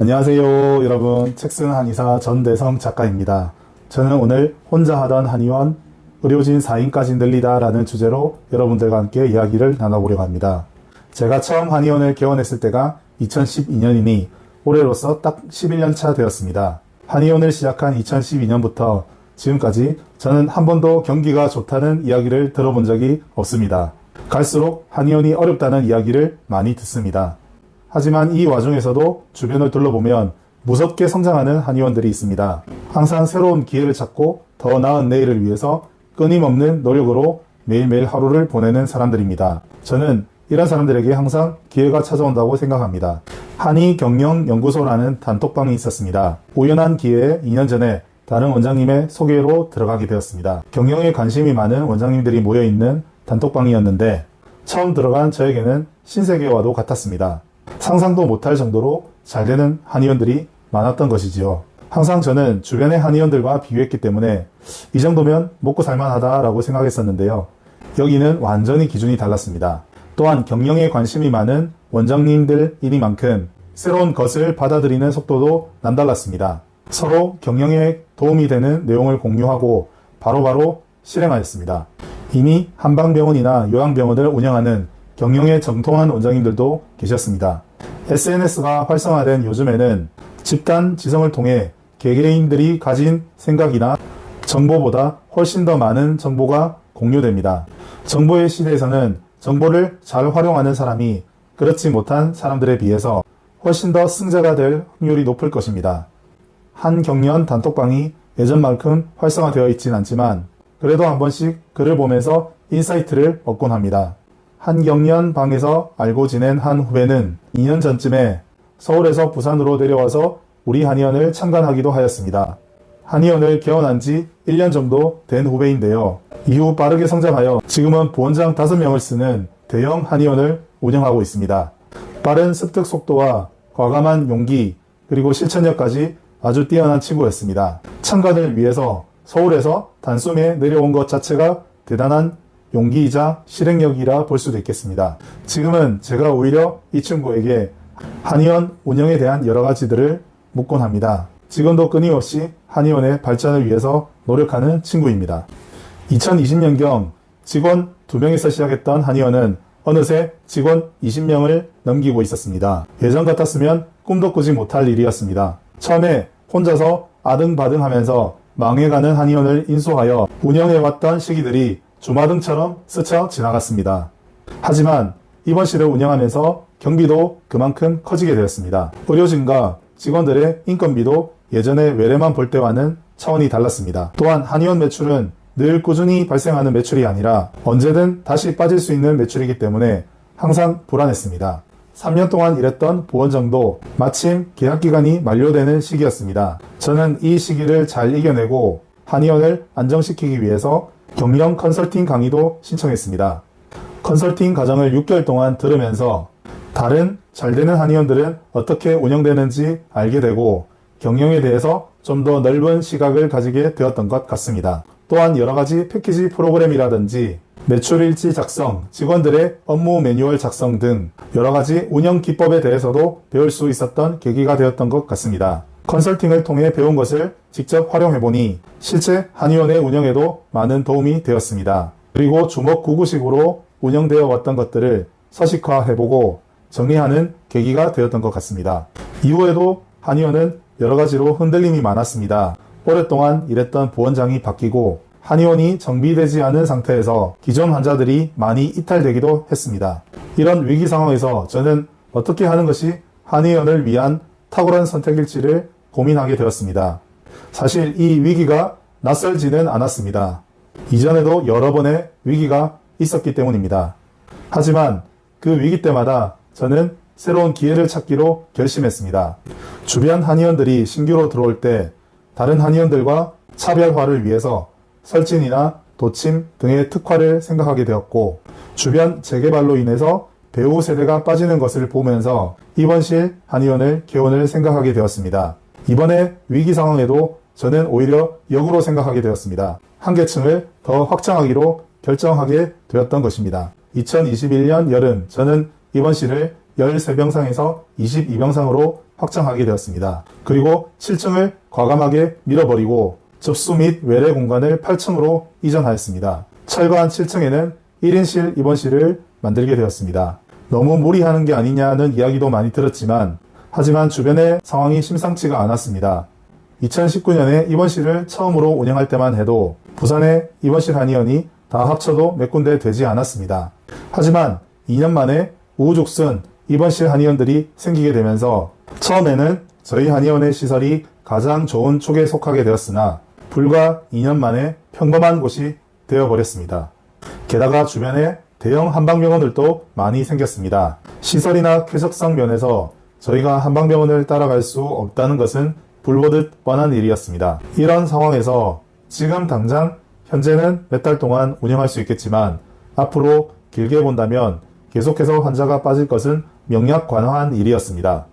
안녕하세요 여러분, 책 쓰는 한의사 전대성 작가입니다. 저는 오늘 혼자 하던 한의원 의료진 4인까지 늘리다 라는 주제로 여러분들과 함께 이야기를 나눠보려고 합니다. 제가 처음 한의원을 개원했을 때가 2012년이니 올해로서 딱 11년 차 되었습니다. 한의원을 시작한 2012년부터 지금까지 저는 한 번도 경기가 좋다는 이야기를 들어본 적이 없습니다. 갈수록 한의원이 어렵다는 이야기를 많이 듣습니다. 하지만 이 와중에서도 주변을 둘러보면 무섭게 성장하는 한의원들이 있습니다. 항상 새로운 기회를 찾고 더 나은 내일을 위해서 끊임없는 노력으로 매일매일 하루를 보내는 사람들입니다. 저는 이런 사람들에게 항상 기회가 찾아온다고 생각합니다. 한의경영연구소라는 단톡방이 있었습니다. 우연한 기회에 2년 전에 다른 원장님의 소개로 들어가게 되었습니다. 경영에 관심이 많은 원장님들이 모여있는 단톡방이었는데 처음 들어간 저에게는 신세계와도 같았습니다. 상상도 못할 정도로 잘 되는 한의원들이 많았던 것이지요. 항상 저는 주변의 한의원들과 비교했기 때문에 이 정도면 먹고 살만하다라고 생각했었는데요. 여기는 완전히 기준이 달랐습니다. 또한 경영에 관심이 많은 원장님들이니만큼 새로운 것을 받아들이는 속도도 남달랐습니다. 서로 경영에 도움이 되는 내용을 공유하고 바로바로 실행하였습니다. 이미 한방병원이나 요양병원을 운영하는 경영에 정통한 원장님들도 계셨습니다. SNS가 활성화된 요즘에는 집단 지성을 통해 개개인들이 가진 생각이나 정보보다 훨씬 더 많은 정보가 공유됩니다. 정보의 시대에서는 정보를 잘 활용하는 사람이 그렇지 못한 사람들에 비해서 훨씬 더 승자가 될 확률이 높을 것입니다. 한경련 단톡방이 예전만큼 활성화되어 있진 않지만 그래도 한 번씩 글을 보면서 인사이트를 얻곤 합니다. 한경련 방에서 알고 지낸 한 후배는 2년 전쯤에 서울에서 부산으로 내려와서 우리 한의원을 참관하기도 하였습니다. 한의원을 개원한 지 1년 정도 된 후배인데요. 이후 빠르게 성장하여 지금은 부원장 5명을 쓰는 대형 한의원을 운영하고 있습니다. 빠른 습득 속도와 과감한 용기 그리고 실천력까지 아주 뛰어난 친구였습니다. 참관을 위해서 서울에서 단숨에 내려온 것 자체가 대단한 용기이자 실행력이라 볼 수도 있겠습니다. 지금은 제가 오히려 이 친구에게 한의원 운영에 대한 여러 가지들을 묻곤 합니다. 지금도 끊임없이 한의원의 발전을 위해서 노력하는 친구입니다. 2020년경 직원 2명에서 시작했던 한의원은 어느새 직원 20명을 넘기고 있었습니다. 예전 같았으면 꿈도 꾸지 못할 일이었습니다. 처음에 혼자서 아등바등하면서 망해가는 한의원을 인수하여 운영해왔던 시기들이 주마등처럼 스쳐 지나갔습니다. 하지만 이번 시를 운영하면서 경비도 그만큼 커지게 되었습니다. 의료진과 직원들의 인건비도 예전에 외래만 볼 때와는 차원이 달랐습니다. 또한 한의원 매출은 늘 꾸준히 발생하는 매출이 아니라 언제든 다시 빠질 수 있는 매출이기 때문에 항상 불안했습니다. 3년 동안 일했던 부원장도 마침 계약기간이 만료되는 시기였습니다. 저는 이 시기를 잘 이겨내고 한의원을 안정시키기 위해서 경영 컨설팅 강의도 신청했습니다. 컨설팅 과정을 6개월 동안 들으면서 다른 잘되는 한의원들은 어떻게 운영되는지 알게 되고 경영에 대해서 좀 더 넓은 시각을 가지게 되었던 것 같습니다. 또한 여러가지 패키지 프로그램이라든지 매출일지 작성, 직원들의 업무 매뉴얼 작성 등 여러가지 운영 기법에 대해서도 배울 수 있었던 계기가 되었던 것 같습니다. 컨설팅을 통해 배운 것을 직접 활용해보니 실제 한의원의 운영에도 많은 도움이 되었습니다. 그리고 주먹구구식으로 운영되어 왔던 것들을 서식화해보고 정리하는 계기가 되었던 것 같습니다. 이후에도 한의원은 여러가지로 흔들림이 많았습니다. 오랫동안 일했던 부원장이 바뀌고 한의원이 정비되지 않은 상태에서 기존 환자들이 많이 이탈되기도 했습니다. 이런 위기 상황에서 저는 어떻게 하는 것이 한의원을 위한 탁월한 선택일지를 고민하게 되었습니다. 사실 이 위기가 낯설지는 않았습니다. 이전에도 여러 번의 위기가 있었기 때문입니다. 하지만 그 위기 때마다 저는 새로운 기회를 찾기로 결심했습니다. 주변 한의원들이 신규로 들어올 때 다른 한의원들과 차별화를 위해서 설진이나 도침 등의 특화를 생각하게 되었고 주변 재개발로 인해서 배우 세대가 빠지는 것을 보면서 이번 실 한의원을 개원을 생각하게 되었습니다. 이번에 위기 상황에도 저는 오히려 역으로 생각하게 되었습니다. 한계층을 더 확장하기로 결정하게 되었던 것입니다. 2021년 여름 저는 이번 실을 13병상에서 22병상으로 확장하게 되었습니다. 그리고 7층을 과감하게 밀어버리고 접수 및 외래 공간을 8층으로 이전하였습니다. 철거한 7층에는 1인실 입원실을 만들게 되었습니다. 너무 무리하는 게 아니냐는 이야기도 많이 들었지만 하지만 주변의 상황이 심상치가 않았습니다. 2019년에 입원실을 처음으로 운영할 때만 해도 부산의 입원실 한의원이 다 합쳐도 몇 군데 되지 않았습니다. 하지만 2년 만에 우후죽순 입원실 한의원들이 생기게 되면서 처음에는 저희 한의원의 시설이 가장 좋은 쪽에 속하게 되었으나 불과 2년 만에 평범한 곳이 되어버렸습니다. 게다가 주변에 대형 한방병원들도 많이 생겼습니다. 시설이나 쾌적성 면에서 저희가 한방병원을 따라갈 수 없다는 것은 불보듯 뻔한 일이었습니다. 이런 상황에서 지금 당장 현재는 몇 달 동안 운영할 수 있겠지만 앞으로 길게 본다면 계속해서 환자가 빠질 것은 명약관화한 일이었습니다.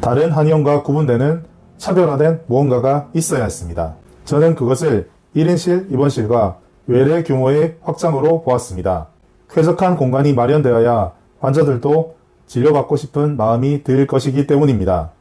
다른 한의원과 구분되는 차별화된 무언가가 있어야 했습니다. 저는 그것을 1인실 입원실과 외래 규모의 확장으로 보았습니다. 쾌적한 공간이 마련되어야 환자들도 진료받고 싶은 마음이 들 것이기 때문입니다.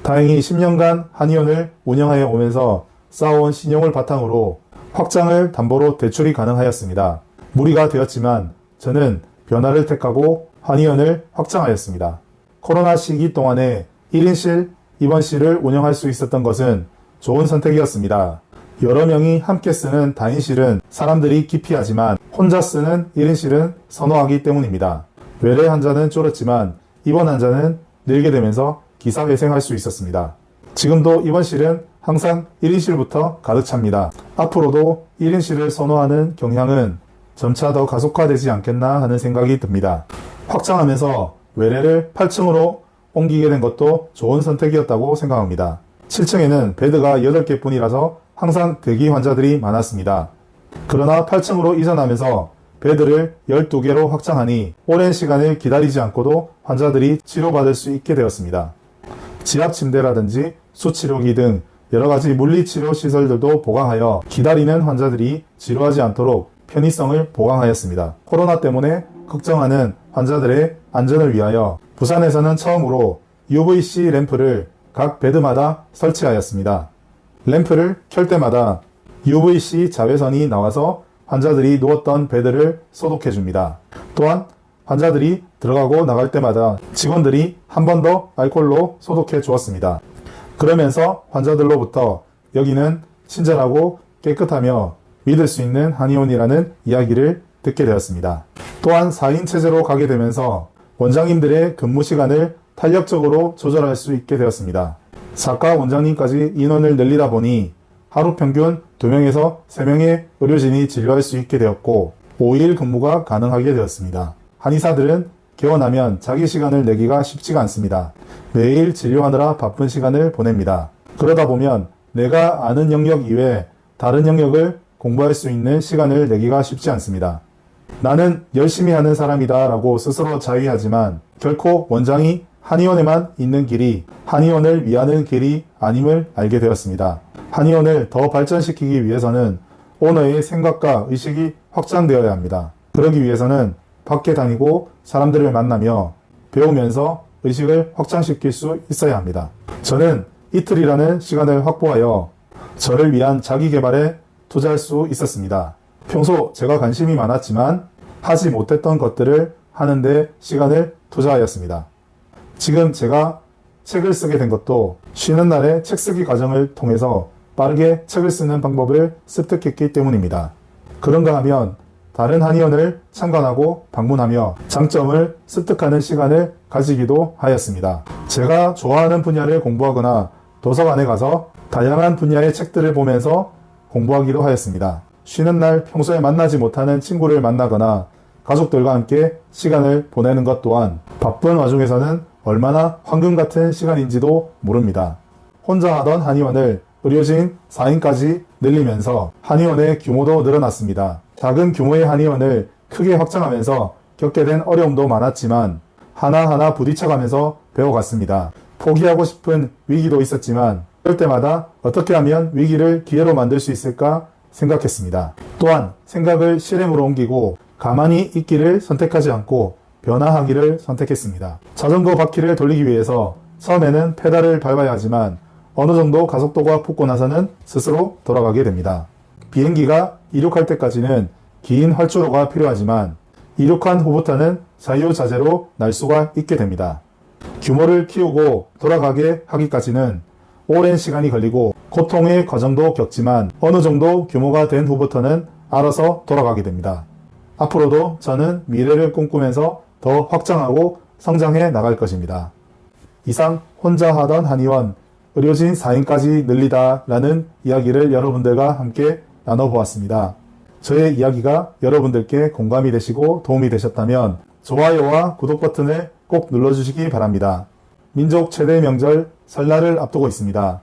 다행히 10년간 한의원을 운영하여 오면서 쌓아온 신용을 바탕으로 확장을 담보로 대출이 가능하였습니다. 무리가 되었지만 저는 변화를 택하고 한의원을 확장하였습니다. 코로나 시기 동안에 1인실 입원실을 운영할 수 있었던 것은 좋은 선택이었습니다. 여러 명이 함께 쓰는 다인실은 사람들이 기피하지만 혼자 쓰는 1인실은 선호하기 때문입니다. 외래 환자는 줄었지만 입원 환자는 늘게 되면서 기사회생할 수 있었습니다. 지금도 입원실은 항상 1인실부터 가득 찹니다. 앞으로도 1인실을 선호하는 경향은 점차 더 가속화되지 않겠나 하는 생각이 듭니다. 확장하면서 외래를 8층으로 옮기게 된 것도 좋은 선택이었다고 생각합니다. 7층에는 베드가 8개 뿐이라서 항상 대기 환자들이 많았습니다. 그러나 8층으로 이전하면서 베드를 12개로 확장하니 오랜 시간을 기다리지 않고도 환자들이 치료받을 수 있게 되었습니다. 지압침대라든지 수치료기 등 여러가지 물리치료 시설들도 보강하여 기다리는 환자들이 지루하지 않도록 편의성을 보강하였습니다. 코로나 때문에 걱정하는 환자들의 안전을 위하여 부산에서는 처음으로 UVC 램프를 각 베드마다 설치하였습니다. 램프를 켤 때마다 UVC 자외선이 나와서 환자들이 누웠던 베드를 소독해줍니다. 또한 환자들이 들어가고 나갈 때마다 직원들이 한 번 더 알코올로 소독해 주었습니다. 그러면서 환자들로부터 여기는 친절하고 깨끗하며 믿을 수 있는 한의원이라는 이야기를 듣게 되었습니다. 또한 4인 체제로 가게 되면서 원장님들의 근무 시간을 탄력적으로 조절할 수 있게 되었습니다. 사과 원장님까지 인원을 늘리다 보니 하루 평균 2명에서 3명의 의료진이 진료할 수 있게 되었고 5일 근무가 가능하게 되었습니다. 한의사들은 개원하면 자기 시간을 내기가 쉽지가 않습니다. 매일 진료하느라 바쁜 시간을 보냅니다. 그러다 보면 내가 아는 영역 이외에 다른 영역을 공부할 수 있는 시간을 내기가 쉽지 않습니다. 나는 열심히 하는 사람이다 라고 스스로 자위하지만 결코 원장이 한의원에만 있는 길이 한의원을 위하는 길이 아님을 알게 되었습니다. 한의원을 더 발전시키기 위해서는 오너의 생각과 의식이 확장되어야 합니다. 그러기 위해서는 밖에 다니고 사람들을 만나며 배우면서 의식을 확장시킬 수 있어야 합니다. 저는 이틀이라는 시간을 확보하여 저를 위한 자기개발에 투자할 수 있었습니다. 평소 제가 관심이 많았지만 하지 못했던 것들을 하는데 시간을 투자하였습니다. 지금 제가 책을 쓰게 된 것도 쉬는 날에 책 쓰기 과정을 통해서 빠르게 책을 쓰는 방법을 습득했기 때문입니다. 그런가 하면 다른 한의원을 참관하고 방문하며 장점을 습득하는 시간을 가지기도 하였습니다. 제가 좋아하는 분야를 공부하거나 도서관에 가서 다양한 분야의 책들을 보면서 공부하기도 하였습니다. 쉬는 날 평소에 만나지 못하는 친구를 만나거나 가족들과 함께 시간을 보내는 것 또한 바쁜 와중에서는 얼마나 황금 같은 시간인지도 모릅니다. 혼자 하던 한의원을 의료진 4인까지 늘리면서 한의원의 규모도 늘어났습니다. 작은 규모의 한의원을 크게 확장하면서 겪게 된 어려움도 많았지만 하나하나 부딪혀가면서 배워갔습니다. 포기하고 싶은 위기도 있었지만 그럴 때마다 어떻게 하면 위기를 기회로 만들 수 있을까 생각했습니다. 또한 생각을 실행으로 옮기고 가만히 있기를 선택하지 않고 변화하기를 선택했습니다. 자전거 바퀴를 돌리기 위해서 처음에는 페달을 밟아야 하지만 어느 정도 가속도가 붙고 나서는 스스로 돌아가게 됩니다. 비행기가 이륙할 때까지는 긴 활주로가 필요하지만 이륙한 후부터는 자유자재로 날 수가 있게 됩니다. 규모를 키우고 돌아가게 하기까지는 오랜 시간이 걸리고 고통의 과정도 겪지만 어느 정도 규모가 된 후부터는 알아서 돌아가게 됩니다. 앞으로도 저는 미래를 꿈꾸면서 더 확장하고 성장해 나갈 것입니다. 이상 혼자 하던 한의원, 의료진 4인까지 늘리다 라는 이야기를 여러분들과 함께 나눠보았습니다. 저의 이야기가 여러분들께 공감이 되시고 도움이 되셨다면 좋아요와 구독 버튼을 꼭 눌러주시기 바랍니다. 민족 최대 명절 설날을 앞두고 있습니다.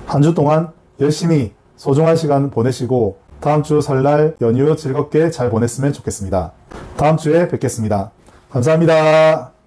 한 주 동안 열심히 소중한 시간 보내시고 다음 주 설날 연휴 즐겁게 잘 보냈으면 좋겠습니다. 다음 주에 뵙겠습니다. 감사합니다.